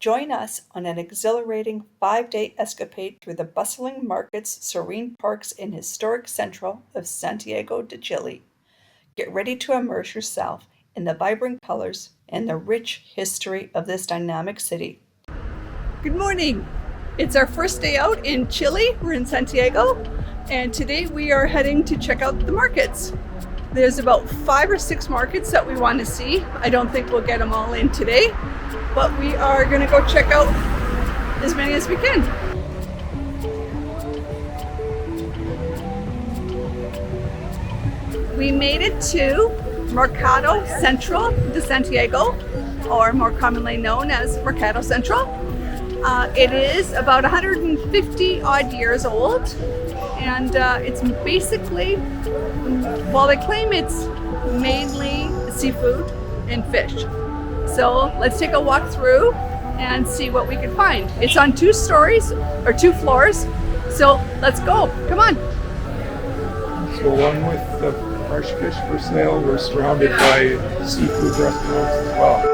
Join us on an exhilarating 5-day escapade through the bustling markets, serene parks, and historic central of Santiago de Chile. Get ready to immerse yourself in the vibrant colors and the rich history of this dynamic city. Good morning! It's our first day out in Chile. We're in Santiago, and today we are heading to check out the markets. There's about 5 or 6 markets that we want to see. I don't think we'll get them all in today, but we are going to go check out as many as we can. We made it to Mercado Centro de Santiago, or more commonly known as Mercado Central. It is about 150 odd years old, and it's basically, well, they claim it's mainly seafood and fish. So let's take a walk through and see what we can find. It's on 2 stories or 2 floors, so let's go. Come on. So along with the fresh fish for sale, we're surrounded by seafood restaurants as well.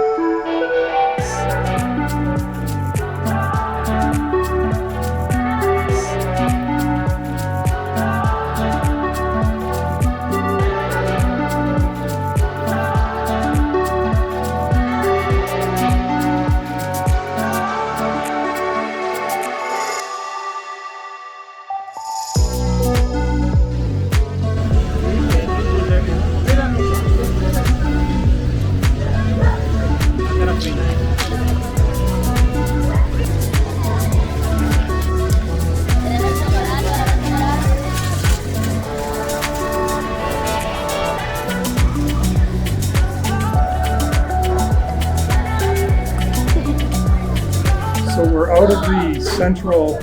So we're out of the central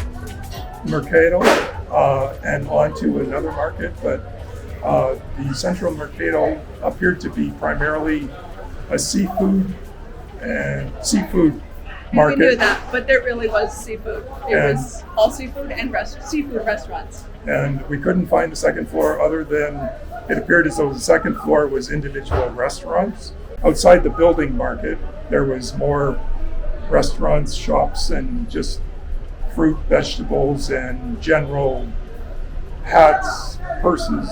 Mercado and onto another market, but the central Mercado appeared to be primarily a seafood market. We knew that, but there really was seafood. It was all seafood and seafood restaurants. And we couldn't find the second floor other than it appeared as though the second floor was individual restaurants. Outside the building market, there was more restaurants, shops, and just fruit, vegetables, and general hats, purses,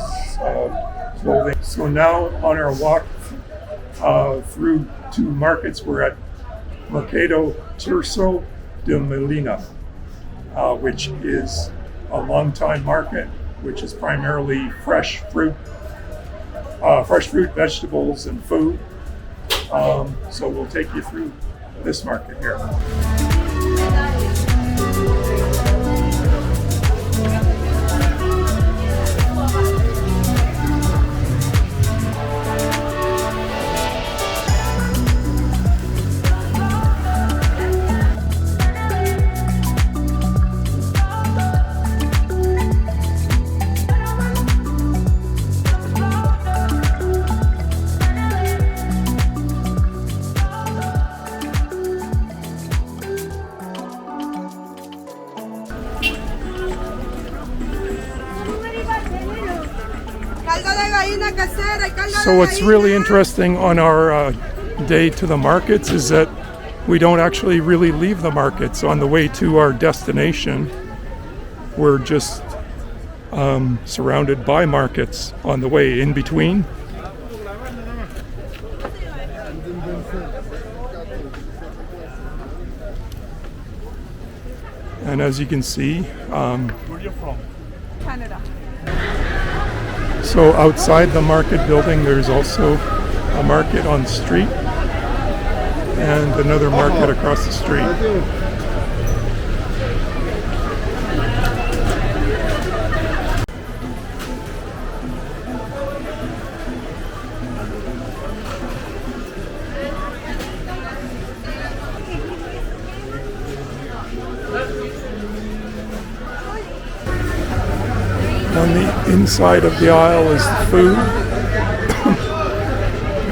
clothing. So now on our walk through 2 markets, we're at Mercado Tirso de Molina, which is a long-time market, which is primarily fresh fruit, vegetables, and food. So we'll take you through this market here. So what's really interesting on our day to the markets is that we don't actually really leave the markets on the way to our destination. We're just surrounded by markets on the way in between. And as you can see, where are you from? Canada. So outside the market building, there's also a market on the street and another market across the street. On the inside of the aisle is the food,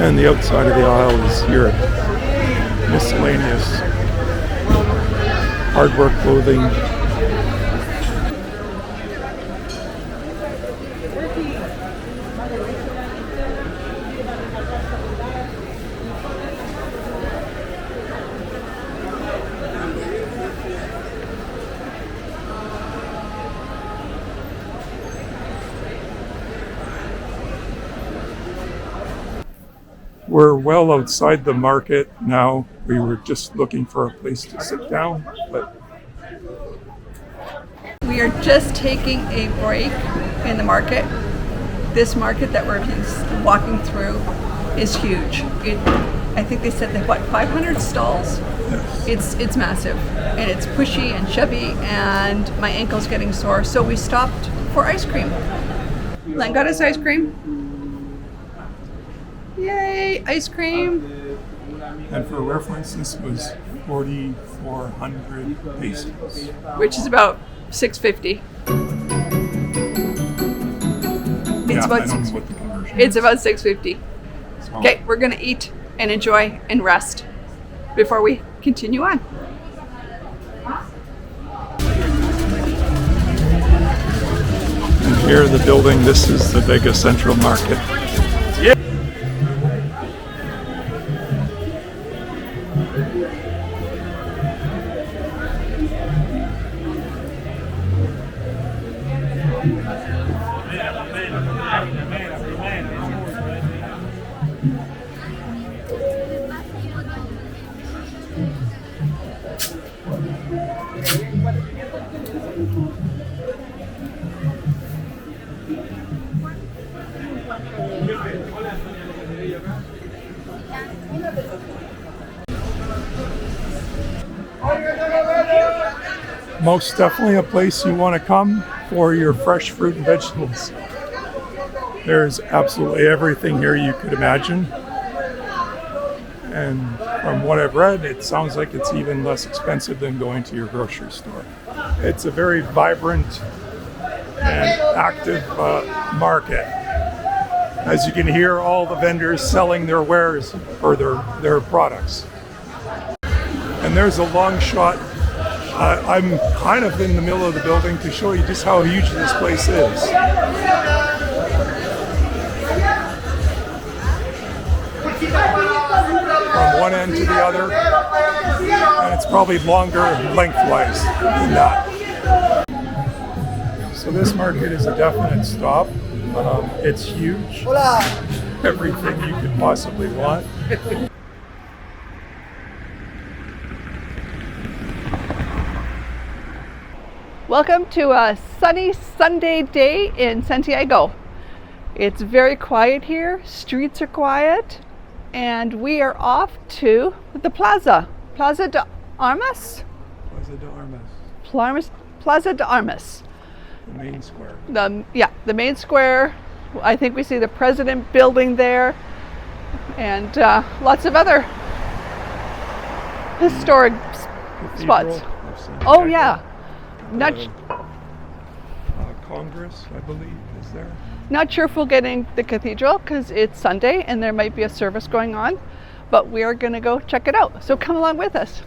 and the outside of the aisle is your miscellaneous hardware clothing. We're well outside the market now. We were just looking for a place to sit down, but We are just taking a break in the market. This market that we're walking through is huge. I think they said that 500 stalls. yes. It's massive, and it's pushy and chubby, and my ankle's getting sore. So we stopped for ice cream. Len got us ice cream. Yay, ice cream! And for reference, this was 4,400 pesos. Which is about $6.50. Yeah, about I don't know what the conversion It's is. about $6.50. So, Okay, we're gonna eat and enjoy and rest before we continue on. And here in the building, this is the Vega Central Market. Most definitely a place you want to come for your fresh fruit and vegetables. There's absolutely everything here you could imagine. And from what I've read, it sounds like it's even less expensive than going to your grocery store. It's a very vibrant and active market. As you can hear, all the vendors selling their wares or their products. And there's a long shot. I'm kind of in the middle of the building to show you just how huge this place is. From one end to the other, and it's probably longer lengthwise than that. So this market is a definite stop. It's huge. Everything you could possibly want. Welcome to a sunny Sunday day in Santiago. It's very quiet here, streets are quiet, and we are off to the Plaza de Armas? Plaza de Armas. The main square. The main square. I think we see the president building there, and lots of other historic spots. Oh yeah. Congress, I believe, is there. Not sure if we'll get in the cathedral because it's Sunday and there might be a service going on, but we are going to go check it out. So come along with us.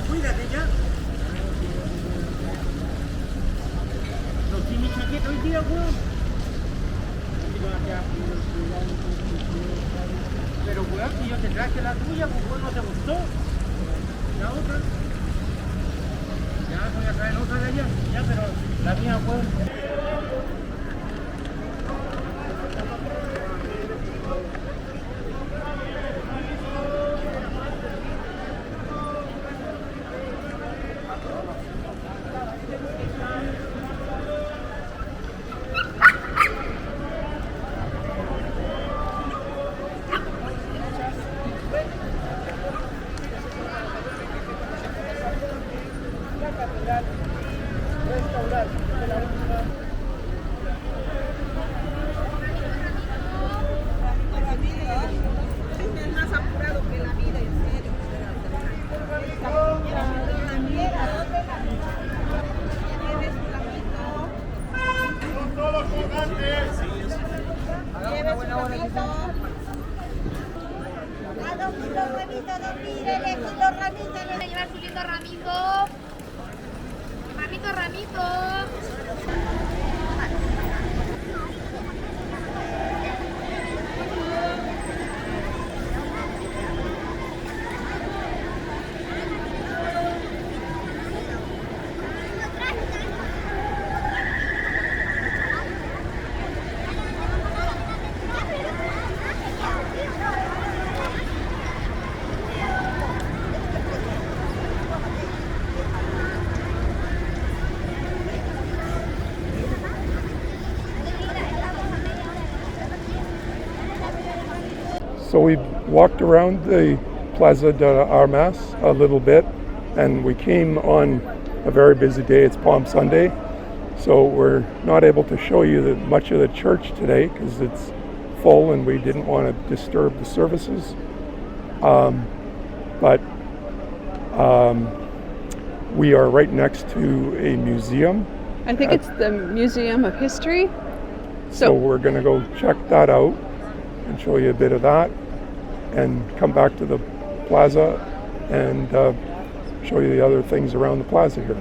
Cuídate ya. No tiene chaqueta hoy día, weón. Pero weón, si yo te traje la tuya, pues weón, no te gustó. La otra. Ya voy a traer otra de allá. Ya, pero la mía, weón. So we walked around the Plaza de Armas a little bit, and we came on a very busy day. It's Palm Sunday, so we're not able to show you much of the church today because it's full and we didn't want to disturb the services. But we are right next to a museum. I think it's the Museum of History. So we're going to go check that out and show you a bit of that and come back to the plaza and show you the other things around the plaza here.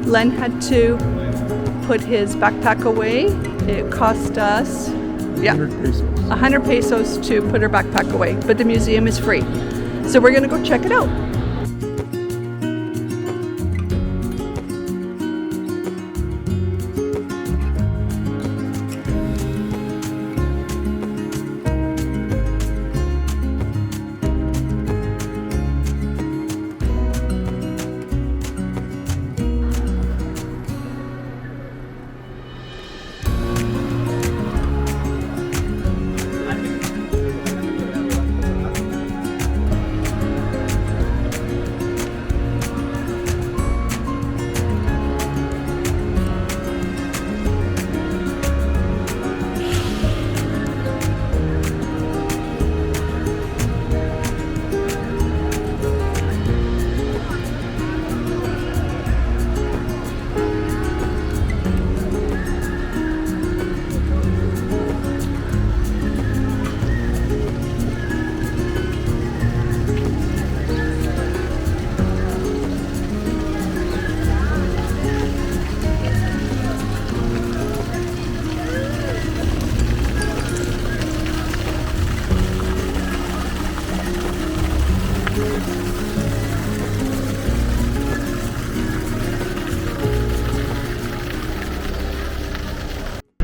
Len had to put his backpack away. It cost us 100 pesos to put her backpack away, but the museum is free. So we're gonna go check it out.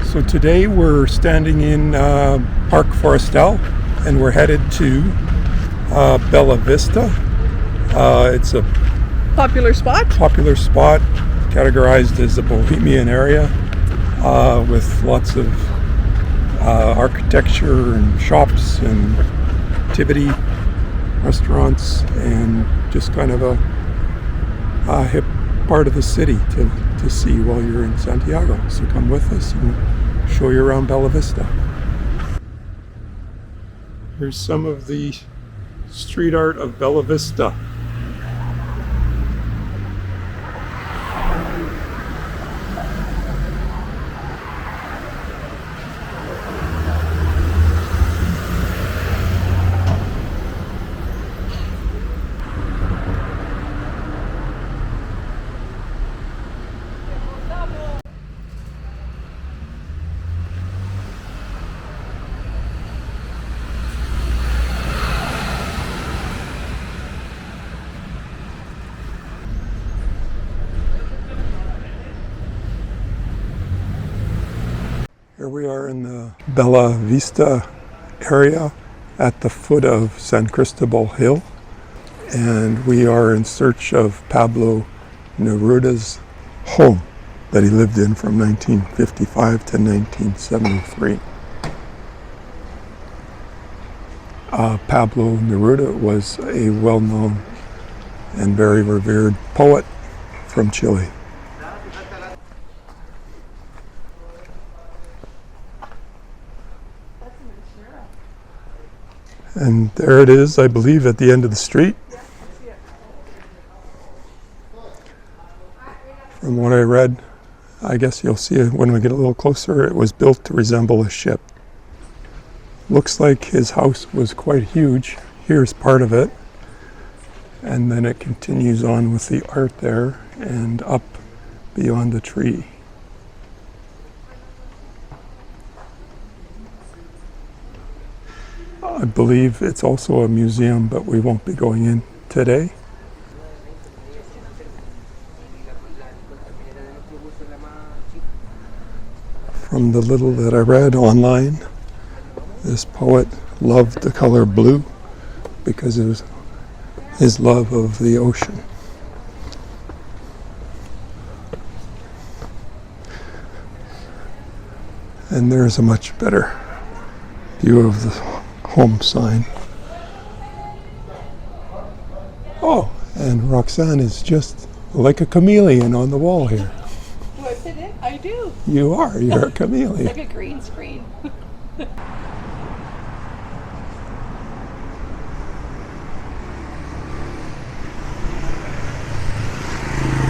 So today we're standing in Park Forestal and we're headed to Bellavista. It's a Popular spot? popular spot categorized as a bohemian area with lots of architecture and shops and activity, restaurants, and just kind of a hip part of the city to see while you're in Santiago. So come with us and show you around Bellavista. Here's some of the street art of Bellavista. Here we are in the Bellavista area at the foot of San Cristobal Hill, and we are in search of Pablo Neruda's home that he lived in from 1955 to 1973. Pablo Neruda was a well-known and very revered poet from Chile. And there it is, I believe, at the end of the street. From what I read, I guess you'll see it when we get a little closer, it was built to resemble a ship. Looks like his house was quite huge. Here's part of it. And then it continues on with the art there and up beyond the tree. I believe it's also a museum, but we won't be going in today. From the little that I read online, this poet loved the color blue because of his love of the ocean. And there's a much better view of the home sign. Oh, and Roxanne is just like a chameleon on the wall here. Do I fit in? I do. You are. You're a chameleon. Like a green screen.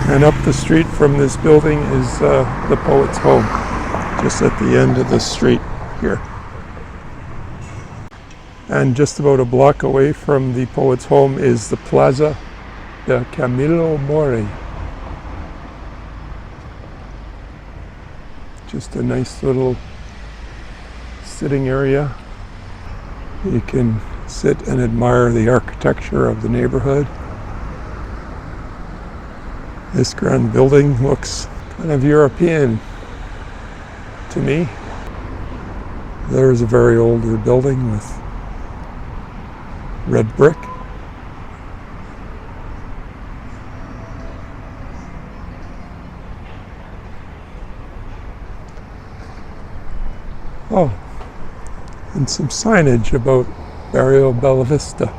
And up the street from this building is the poet's home, just at the end of the street here. And just about a block away from the poet's home is the Plaza de Camilo Mori. Just a nice little sitting area. You can sit and admire the architecture of the neighborhood. This grand building looks kind of European to me. There's a very older building with red brick. Oh, and some signage about Barrio Bellavista.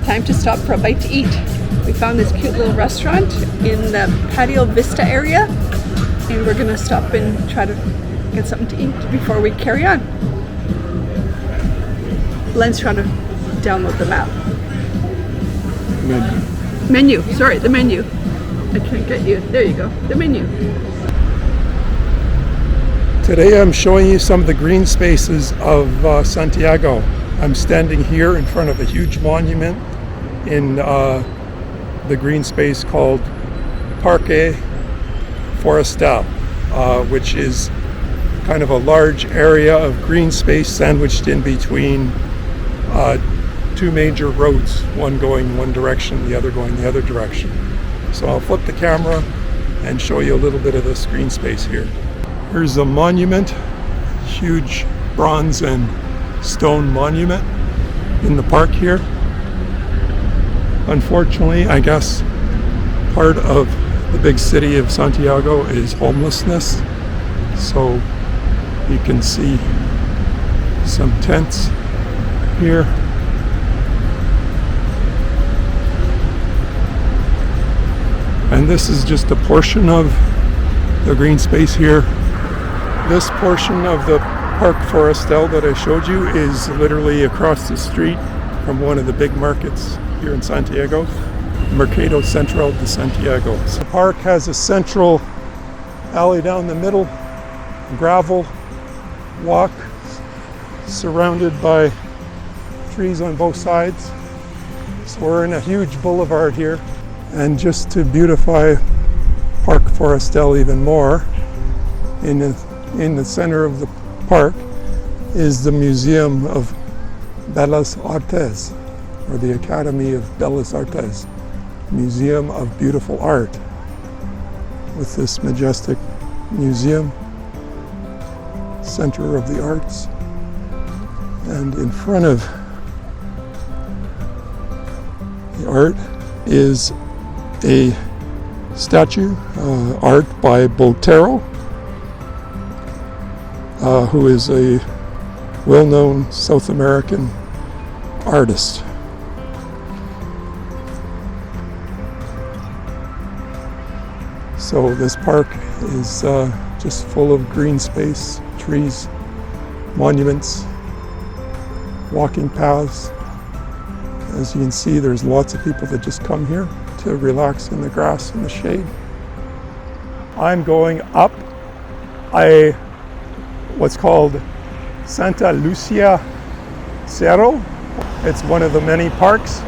Time to stop for a bite to eat. We found this cute little restaurant in the patio Vista area, and we're gonna stop and try to get something to eat before we carry on. Len's trying to download the map. Menu, sorry, the menu. I can't get you. There you go, the menu. Today I'm showing you some of the green spaces of Santiago. I'm standing here in front of a huge monument in the green space called Parque Forestal, which is kind of a large area of green space sandwiched in between two major roads, one going one direction, the other going the other direction. So I'll flip the camera and show you a little bit of this green space here. Here's a monument, huge bronze and stone monument in the park here. Unfortunately, I guess part of the big city of Santiago is homelessness. So you can see some tents here. And this is just a portion of the green space here. This portion of the Parque Forestal that I showed you is literally across the street from one of the big markets here in Santiago, Mercado Central de Santiago. The park has a central alley down the middle, gravel walk surrounded by trees on both sides. So we're in a huge boulevard here. And just to beautify Parque Forestal even more, in the center of the park is the Museum of Bellas Artes, or the Academy of Bellas Artes, Museum of Beautiful Art, with this majestic museum, center of the arts, And in front of the art is a statue, art by Botero, who is a well-known South American artist. So this park is just full of green space, trees, monuments, walking paths. As you can see, there's lots of people that just come here to relax in the grass and the shade. I'm going up what's called Santa Lucia Cerro. It's one of the many parks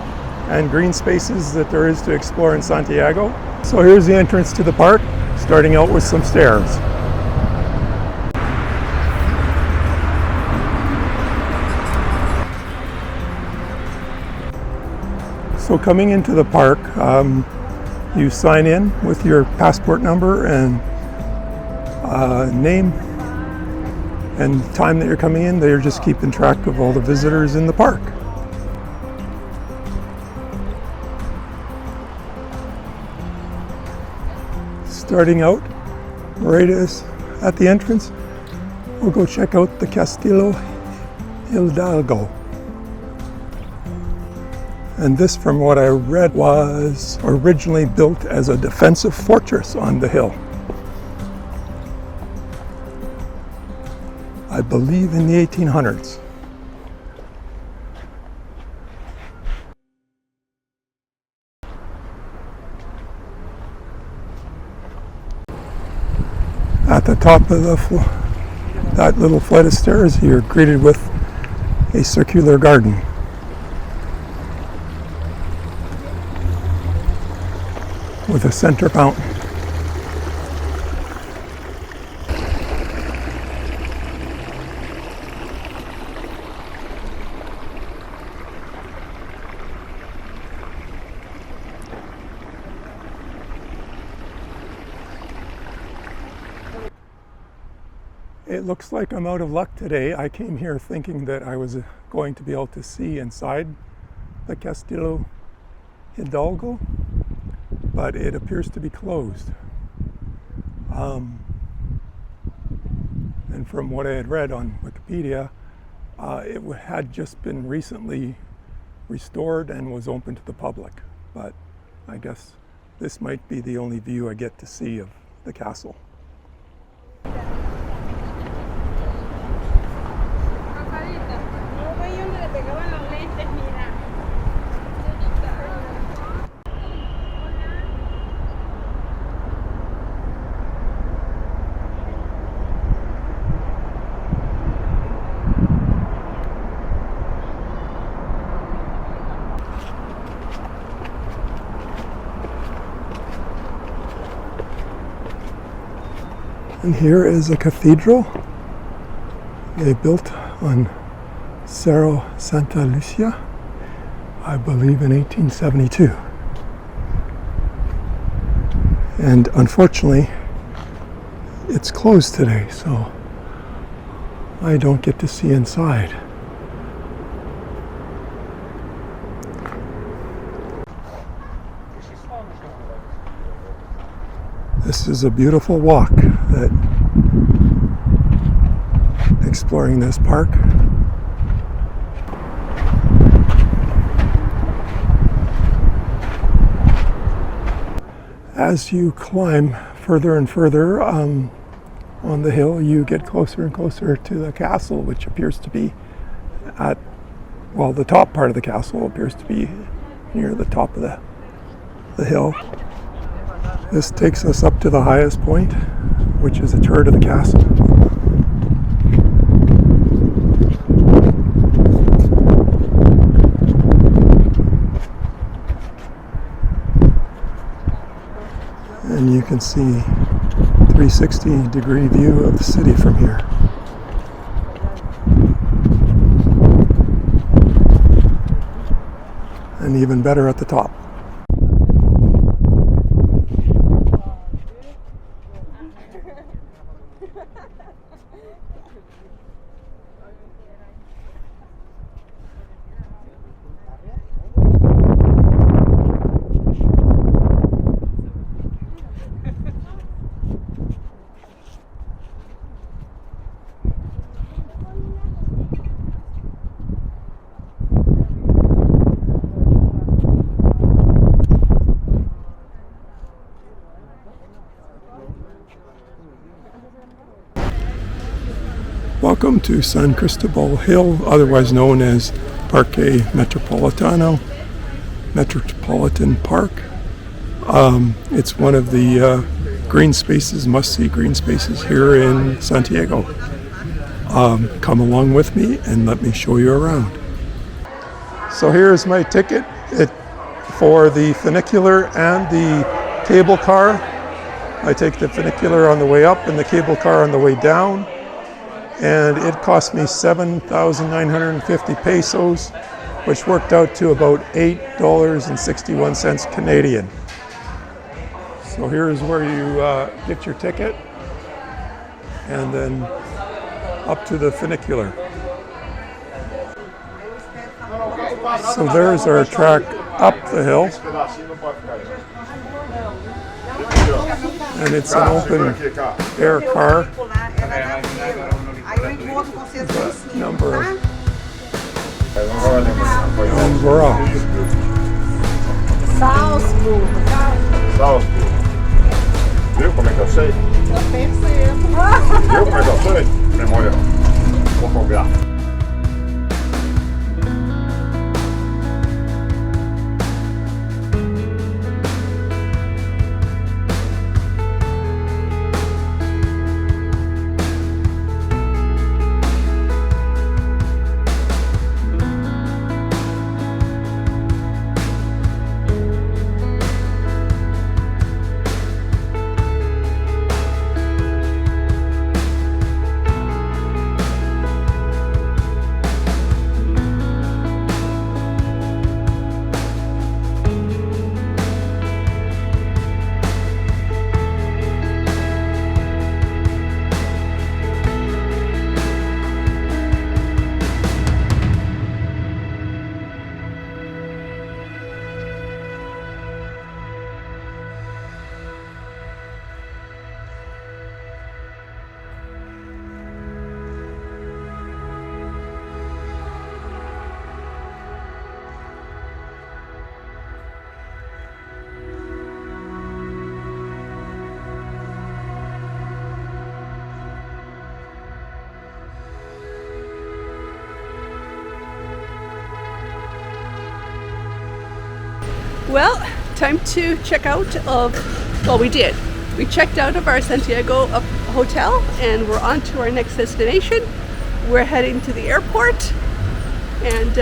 and green spaces that there is to explore in Santiago. So here's the entrance to the park, starting out with some stairs. So coming into the park, you sign in with your passport number and name and the time that you're coming in. They're just keeping track of all the visitors in the park. Starting out, right at the entrance, we'll go check out the Castillo Hidalgo. And this, from what I read, was originally built as a defensive fortress on the hill. I believe in the 1800s. At the top of that little flight of stairs, you're greeted with a circular garden. With a center fountain. It looks like I'm out of luck today. I came here thinking that I was going to be able to see inside the Castillo Hidalgo, but it appears to be closed. And from what I had read on Wikipedia, it had just been recently restored and was open to the public. But I guess this might be the only view I get to see of the castle. And here is a cathedral they built on Cerro Santa Lucia, I believe in 1872. And unfortunately, it's closed today, so I don't get to see inside. This is a beautiful walk that exploring this park. As you climb further and further on the hill, you get closer and closer to the castle, which appears to be the top part of the castle appears to be near the top of the hill. This takes us up to the highest point, which is a turret of the castle. And you can see 360-degree view of the city from here. And even better at the top. Welcome to San Cristobal Hill, otherwise known as Parque Metropolitan Park. It's one of the green spaces, must-see green spaces here in Santiago. Come along with me and let me show you around. So here's my ticket for the funicular and the cable car. I take the funicular on the way up and the cable car on the way down. And it cost me 7,950 pesos, which worked out to about $8.61 Canadian. So here's where you get your ticket, and then up to the funicular. So there's our track up the hill, and it's an open air car. Number and we're off. Salzburg. Viu como é que eu sei? Eu percebo. Viu como é que eu sei? Memória fotográfica. Well, time to check out we did. We checked out of our Santiago hotel and we're on to our next destination. We're heading to the airport and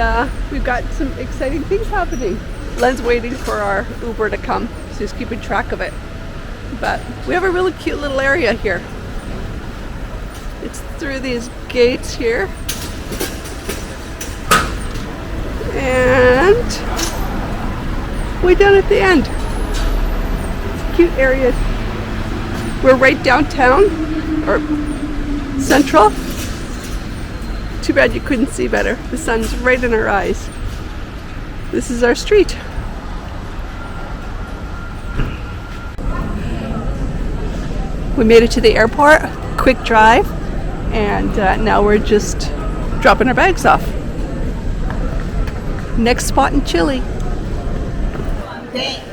we've got some exciting things happening. Len's waiting for our Uber to come, so he's keeping track of it. But we have a really cute little area here. It's through these gates here. And way down at the end. It's a cute area. We're right downtown, or central. Too bad you couldn't see better. The sun's right in our eyes. This is our street. We made it to the airport, quick drive, and now we're just dropping our bags off. Next spot in Chile. Tem.